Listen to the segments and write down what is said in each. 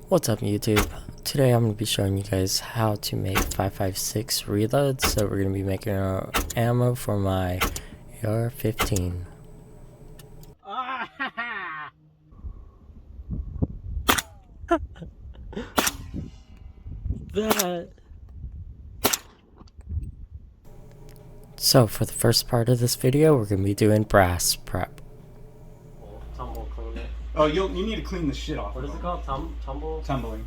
What's up YouTube? Today I'm going to be showing you guys how to make 5.56 reloads. So we're going to be making our ammo for my AR-15. So for the first part of this video, we're going to be doing brass prep. Tumble clean it. Oh, you need to clean the shit off. What is it called? Tumble? Tumbling.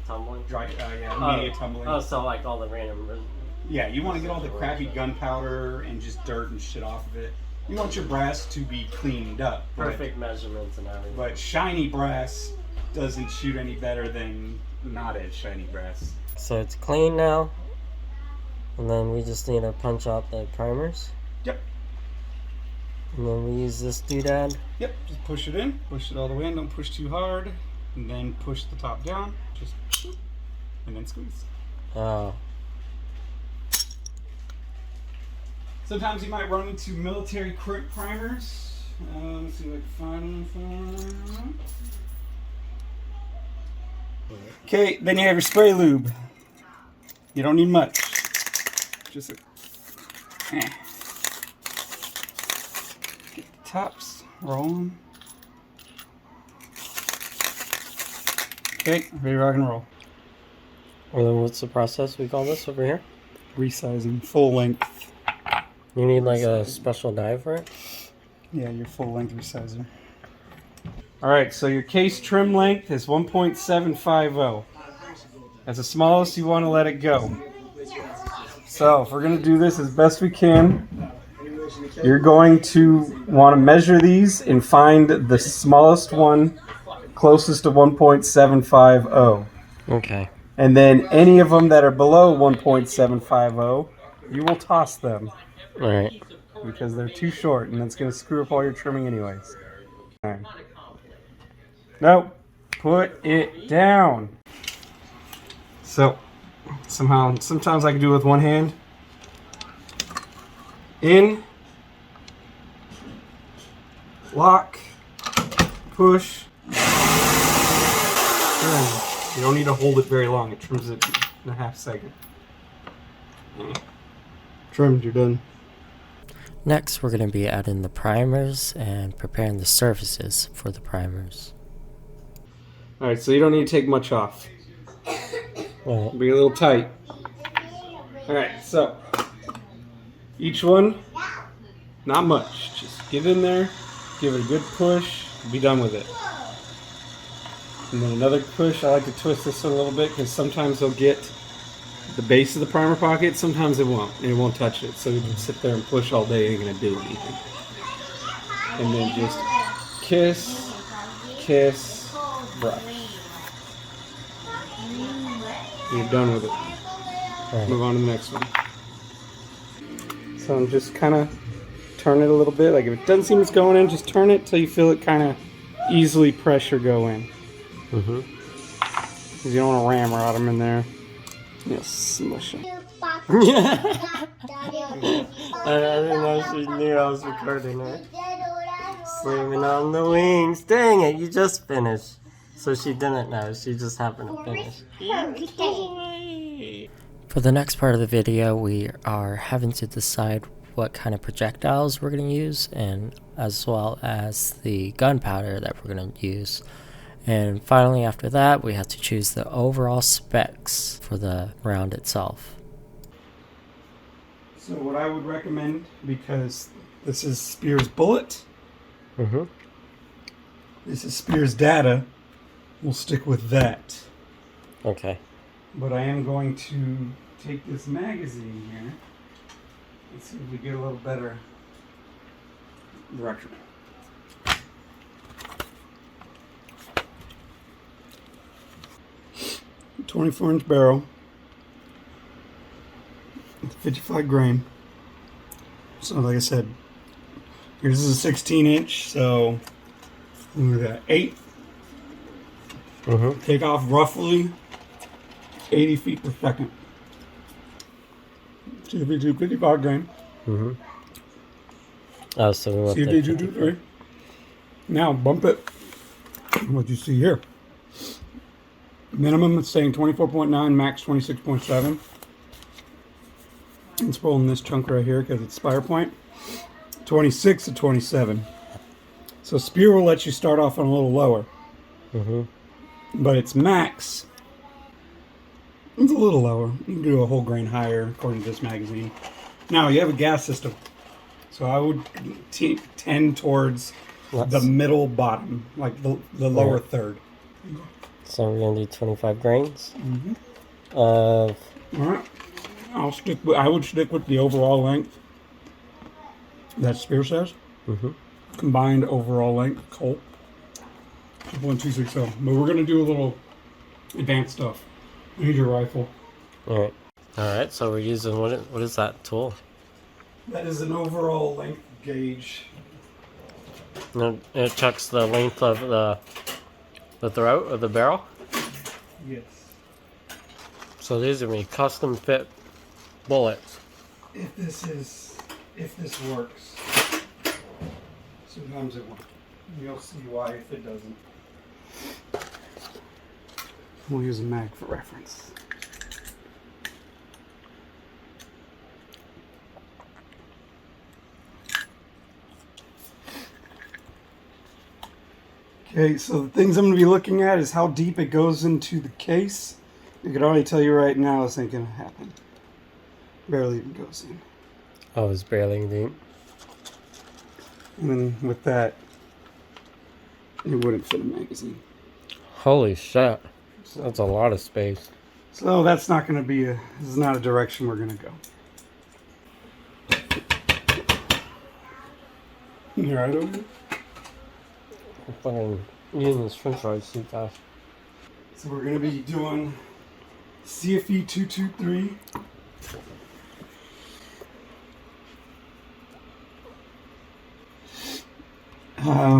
Tumbling? Dry, yeah, immediate tumbling. Oh, so like all the random... Yeah, you want to get all the crappy gunpowder and just dirt and shit off of it. You want your brass to be cleaned up. Perfect measurements and everything. But shiny brass doesn't shoot any better than not as shiny brass. So it's clean now. And then we just need to punch out the primers. Yep. And then we use this doodad. Yep, just push it in. Push it all the way in. Don't push too hard. And then push the top down. Just... and then squeeze. Oh. Sometimes you might run into military crimp primers. Let's see if I can find them. Okay, then you have your spray lube. You don't need much. Just a... Get the tops rolling. Okay, ready to rock and roll. And then what's the process we call this over here? Resizing, full length. You need like a special dive for it? Yeah, your full length resizer. Alright, so your case trim length is 1.750. That's the smallest you want to let it go. So, if we're going to do this as best we can, you're going to want to measure these and find the smallest one closest to 1.750. Okay. And then any of them that are below 1.750, you will toss them. Alright. Because they're too short and it's going to screw up all your trimming anyways. Alright. Nope. Put it down. So, sometimes I can do it with one hand. In. Lock. Push. Trim. You don't need to hold it very long. It trims it in a half second. Trimmed, you're done. Next, we're going to be adding the primers and preparing the surfaces for the primers. Alright, so you don't need to take much off. Right. Be a little tight. Alright, so each one, not much. Just get in there, give it a good push, be done with it. And then another push. I like to twist this one a little bit because sometimes they'll get the base of the primer pocket, sometimes it won't, and it won't touch it. So you can sit there and push all day, it ain't gonna do anything. And then just kiss, kiss, brush. You're done with it. Right. Move on to the next one. So I'm just kind of turn it a little bit. Like if it doesn't seem it's going in, just turn it till you feel it kind of easily pressure go in. Because you don't want to ramrod them in there. You'll smush them. I didn't know she knew I was recording it. Swimming on the wings. Dang it, you just finished. So she didn't know, she just happened to finish. For the next part of the video, we are having to decide what kind of projectiles we're going to use, and as well as the gunpowder that we're going to use. And finally, after that, we have to choose the overall specs for the round itself. So what I would recommend, because this is Spear's bullet, this is Spear's data, we'll stick with that. Okay. But I am going to take this magazine here and see if we get a little better direction. 24-inch barrel, 55 grain. So like I said, this is a 16-inch, so we got 8. Take off roughly 80 feet per second. See if we do 55 grain. Oh, so we want See if they do 3. Now bump it. What you see here. Minimum it's saying 24.9, max 26.7. It's pulling this chunk right here because it's spire point. 26 to 27. So spear will let you start off on a little lower. But its max, it's a little lower. You can do a whole grain higher according to this magazine. Now you have a gas system. So I would tend towards the middle bottom, like the lower third. So we're gonna do 25 grains. All right. I would stick with the overall length that spear says. Combined overall length, Colt. 2.260. But we're gonna do a little advanced stuff. I need your rifle. All right. So we're using what is that tool? That is an overall length gauge. No, it checks the length of the throat of the barrel. Yes. So these are gonna be custom fit bullets. If this works, sometimes it won't. You'll see why if it doesn't. We'll use a mag for reference. Okay, so the things I'm going to be looking at is how deep it goes into the case. I can already tell you right now this ain't going to happen. Barely even goes in. Oh, it's barely deep. And then with that, it wouldn't fit a magazine. Holy shit. So That's a lot of space. So that's not going to be this is not a direction we're going to go. You alright over here? I'm fucking using this french fries too fast. So we're going to be doing CFE 223.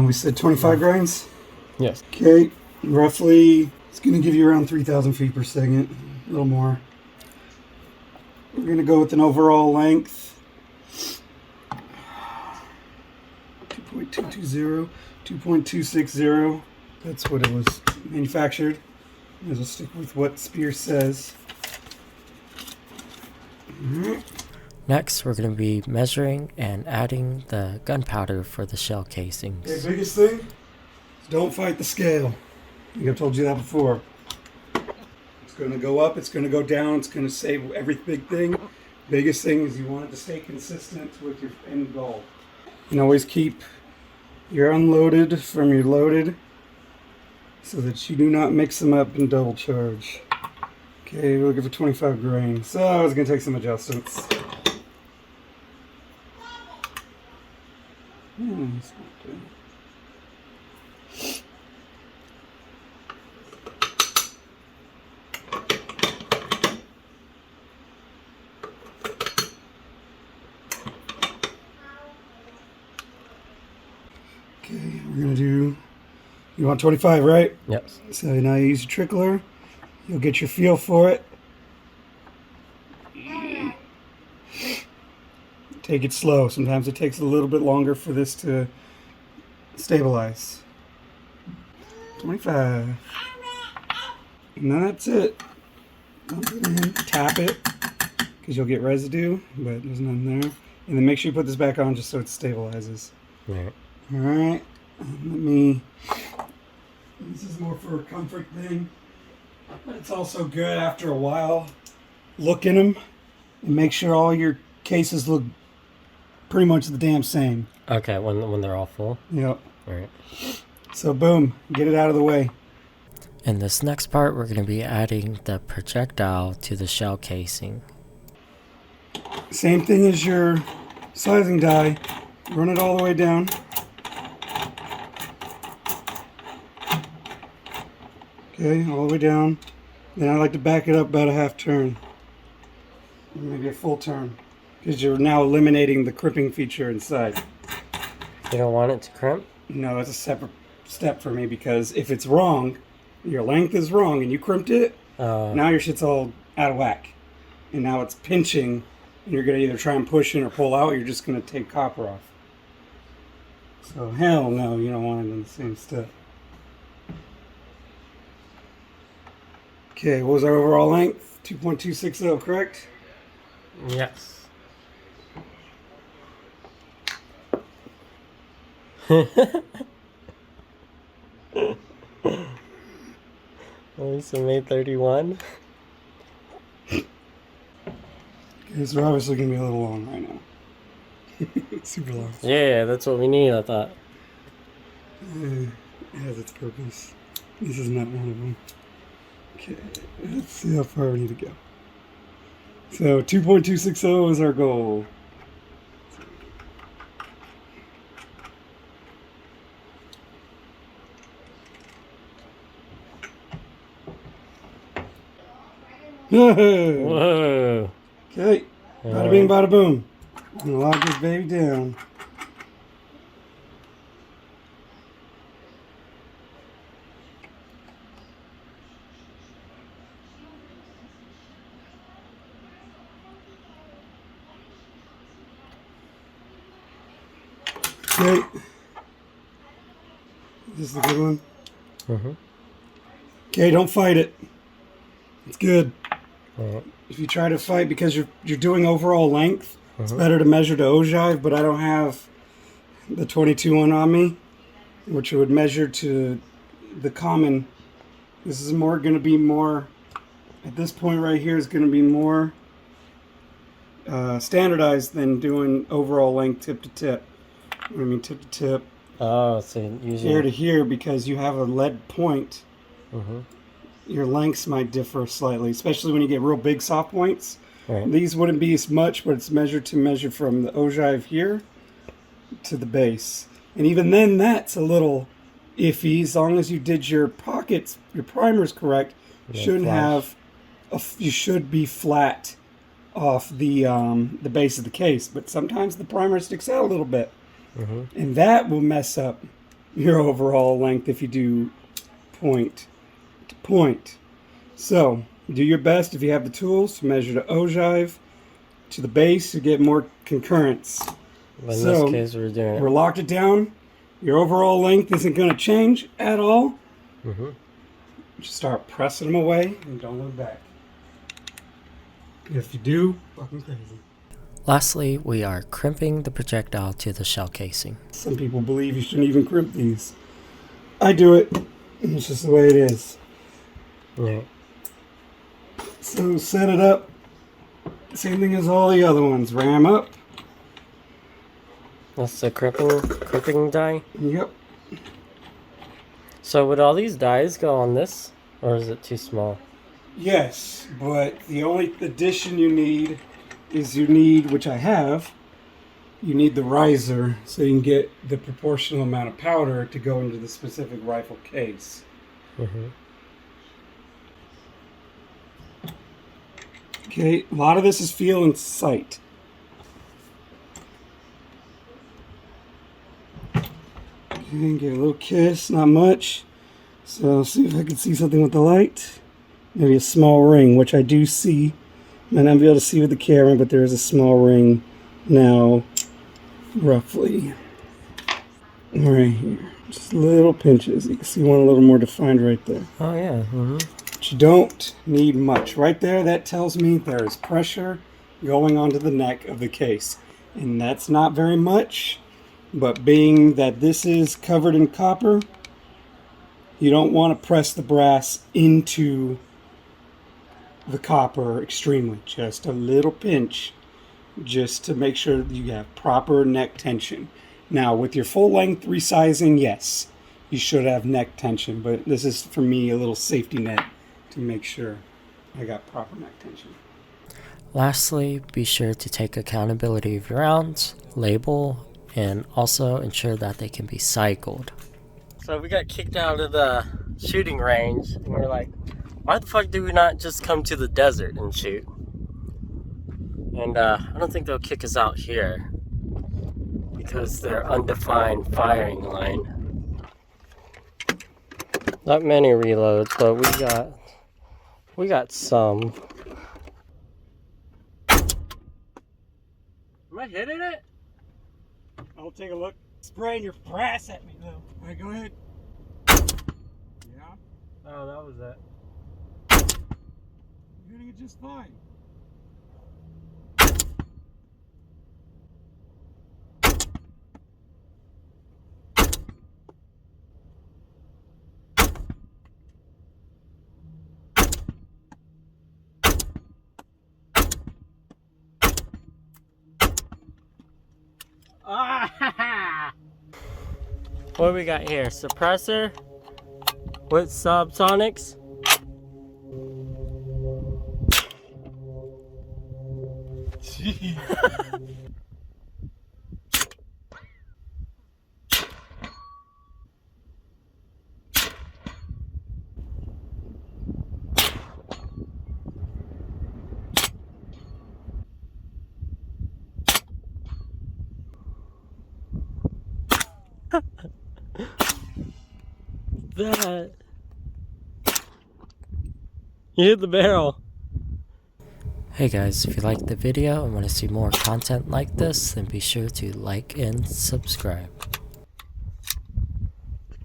We said 25 grains? Yes. Okay, roughly, it's going to give you around 3,000 feet per second, a little more. We're going to go with an overall length, 2.220, 2.260. That's what it was manufactured. Might as well stick with what Spear says. Alright. Next, we're going to be measuring and adding the gunpowder for the shell casings. Okay, biggest thing is don't fight the scale. I think I've told you that before. It's going to go up, it's going to go down, it's going to save every big thing. Biggest thing is you want it to stay consistent with your end goal. And always keep your unloaded from your loaded so that you do not mix them up and double charge. Okay, we're looking for 25 grains. So it's going to take some adjustments. It's not good. Okay, we're gonna do, you want 25, right? Yep. So now you use your trickler, you'll get your feel for it. Take it slow. Sometimes it takes a little bit longer for this to stabilize. 25. And that's it. Dump it in, tap it, because you'll get residue, but there's none there. And then make sure you put this back on just so it stabilizes. Right. Alright, this is more for a comfort thing, but it's also good after a while. Look in them and make sure all your cases look pretty much the damn same. Okay, when they're all full? Yep. Alright. So boom, get it out of the way. In this next part, we're going to be adding the projectile to the shell casing. Same thing as your sizing die. Run it all the way down. Okay, all the way down. Then I like to back it up about a half turn. Maybe a full turn. Because you're now eliminating the crimping feature inside. You don't want it to crimp? No, it's a separate step for me because if it's wrong, your length is wrong and you crimped it, now your shit's all out of whack. And now it's pinching and you're going to either try and push in or pull out, or you're just going to take copper off. So hell no, you don't want it in the same step. Okay, what was our overall length? 2.260, correct? Yes. So May 31. Okay, so we're obviously going to be a little long right now. Super long. Yeah, that's what we need, I thought. It has its purpose. This is not one of them. Okay, let's see how far we need to go. So 2.260 is our goal. Whoa. Okay, bada bing, bada boom. I'm gonna lock this baby down. Okay, this is a good one. Mm-hmm. Okay, don't fight it. It's good. Alright. If you try to fight, because you're doing overall length, it's Mhm. better to measure to ogive, but I don't have the 22 one on me, which would measure to the common. This is more going to be more, at this point right here is going to be more standardized than doing overall length tip to tip. I mean tip to tip, Oh, so usually. here to here, because you have a lead point. Mm-hmm. Your lengths might differ slightly, especially when you get real big soft points. Right. These wouldn't be as much, but it's measured from the ogive here to the base. And even then, that's a little iffy. As long as you did your pockets, your primers correct, you Yeah, shouldn't flush. have. You should be flat off the base of the case. But sometimes the primer sticks out a little bit, Mm-hmm. and that will mess up your overall length if you do point to point. So do your best if you have the tools to measure the ogive to the base to get more concurrence. But in So, this case, we're doing We're it. locked it down. Your overall length isn't going to change at all. Mm-hmm. Just start pressing them away and don't look back. If you do, fucking crazy. Lastly, we are crimping the projectile to the shell casing. Some people believe you shouldn't even crimp these. I do it. It's just the way it is. Right. So set it up. Same thing as all the other ones. Ram up. That's the crimping die. Yep. So would all these dies go on this, or is it too small? Yes, but the only addition you need is which I have, you need the riser so you can get the proportional amount of powder to go into the specific rifle case. Mm-hmm. Okay, a lot of this is feel and sight. Okay, get a little kiss, not much. So I'll see if I can see something with the light. Maybe a small ring, which I do see. Might not be able to see with the camera, but there is a small ring now, roughly. Right here. Just little pinches. You can see one a little more defined right there. Oh yeah. Mm-hmm. But you don't need much. Right there, that tells me there is pressure going onto the neck of the case. And that's not very much, but being that this is covered in copper, you don't want to press the brass into the copper extremely. Just a little pinch, just to make sure that you have proper neck tension. Now, with your full length resizing, yes, you should have neck tension, but this is for me a little safety net to make sure I got proper neck tension. Lastly, be sure to take accountability of your rounds, label, and also ensure that they can be cycled. So we got kicked out of the shooting range, and we're like, why the fuck do we not just come to the desert and shoot? And I don't think they'll kick us out here because they're undefined firing line. Not many reloads, but we got some. Am I hitting it? I'll take a look. Spraying your brass at me, though. All right, go ahead. Yeah. Oh, that was it. it just fine. What do we got here? Suppressor with subsonics. Jeez. That. You hit the barrel. Hey guys, if you liked the video and want to see more content like this, then be sure to like and subscribe.